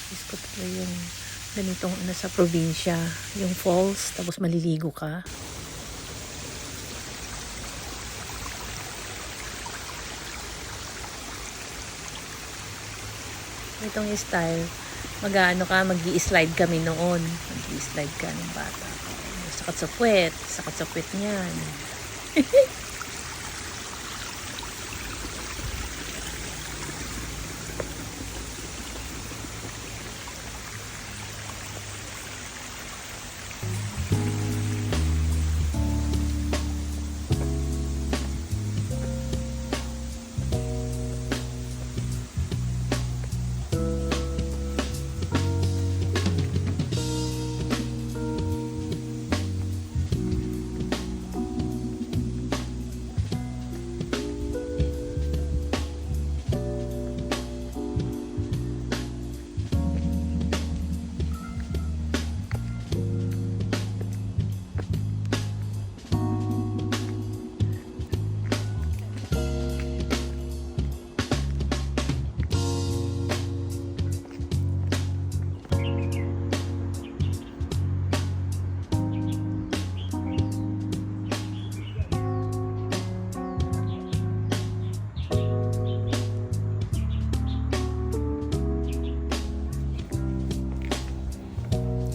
Miss ko talaga yung ganitong sa probinsya. Yung falls, tapos maliligo ka. Itong style, mag-ano ka, mag-i-slide kami noon. Mag-i-slide ka ng bata. Sakat sa puwet niyan.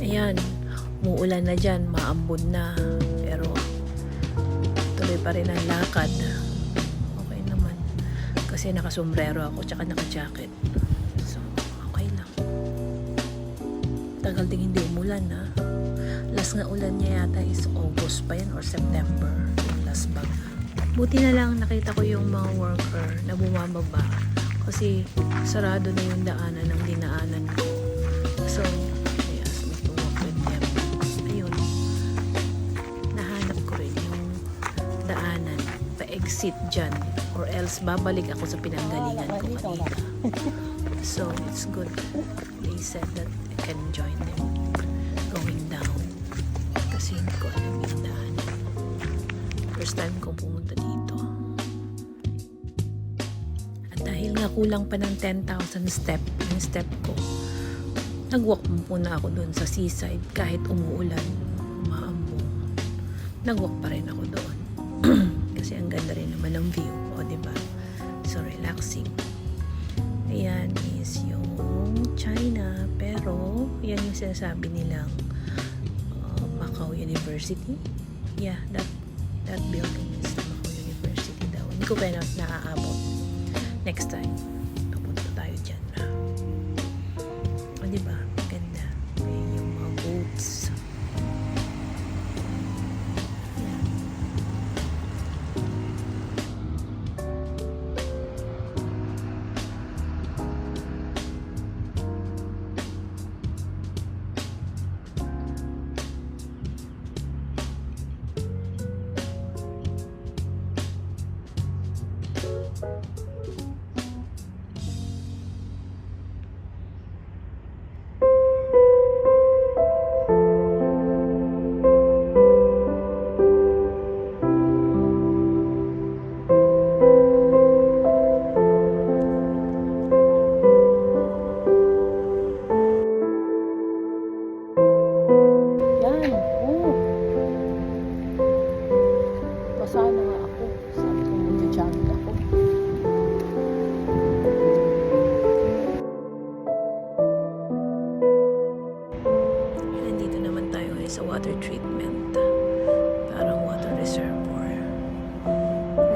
Ayan, umuulan na dyan, maambon na. Pero, tuloy pa rin ang lakad. Okay naman. Kasi nakasombrero ako, tsaka naka-jacket. So, okay lang. Tagal din hindi umulan, ha. Last nga ulan niya yata is August pa yan or September. Yung last bag. Buti na lang nakita ko yung mga worker na bumababa. Kasi, sarado na yung daanan ng dinaanan ko. So, exit dyan or else babalik ako sa pinanggalingan ko kanina. So it's good. They said that I can join them going down kasi hindi ko alam yung daanan. First time kong pumunta dito. At dahil nga kulang pa ng 10,000 step yung step ko, nag-walk muna ako dun sa seaside kahit umuulan, umaambon. Nag-walk pa rin ako doon. Kasi ang ganda rin naman ng view, o diba? So relaxing. Ayan is yung China, pero yan yung sinasabi nilang Macau University. Yeah, that building is the Macau University daw. Hindi ko pa naaabot. Next time, pupunta tayo dyan. O diba? Ganda. Ayan yung mga boats. Sana nga ako. Sabi ko mag-jamming ako. Nandito naman tayo sa water treatment. Parang water reservoir. Pero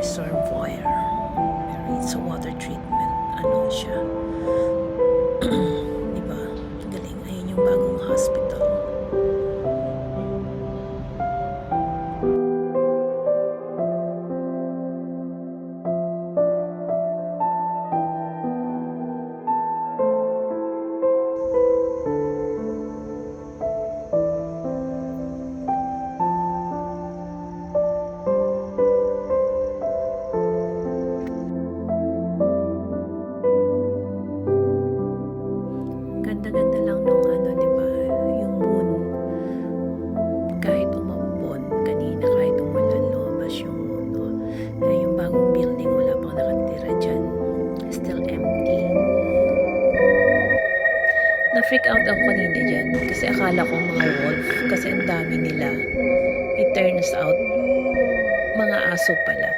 it's a water treatment. Ano siya? Diba? Galing. Ayun yung bagong hospital. Ganda-ganda lang nung ano, di ba? Yung moon. Kahit umambon, kanina kahit umulan, lumabas yung moon. No? Yung bagong building, wala pang nakatira dyan. Still empty. Na-freak out ako kanina dyan kasi akala ko mga wolf kasi ang dami nila. It turns out, mga aso pala.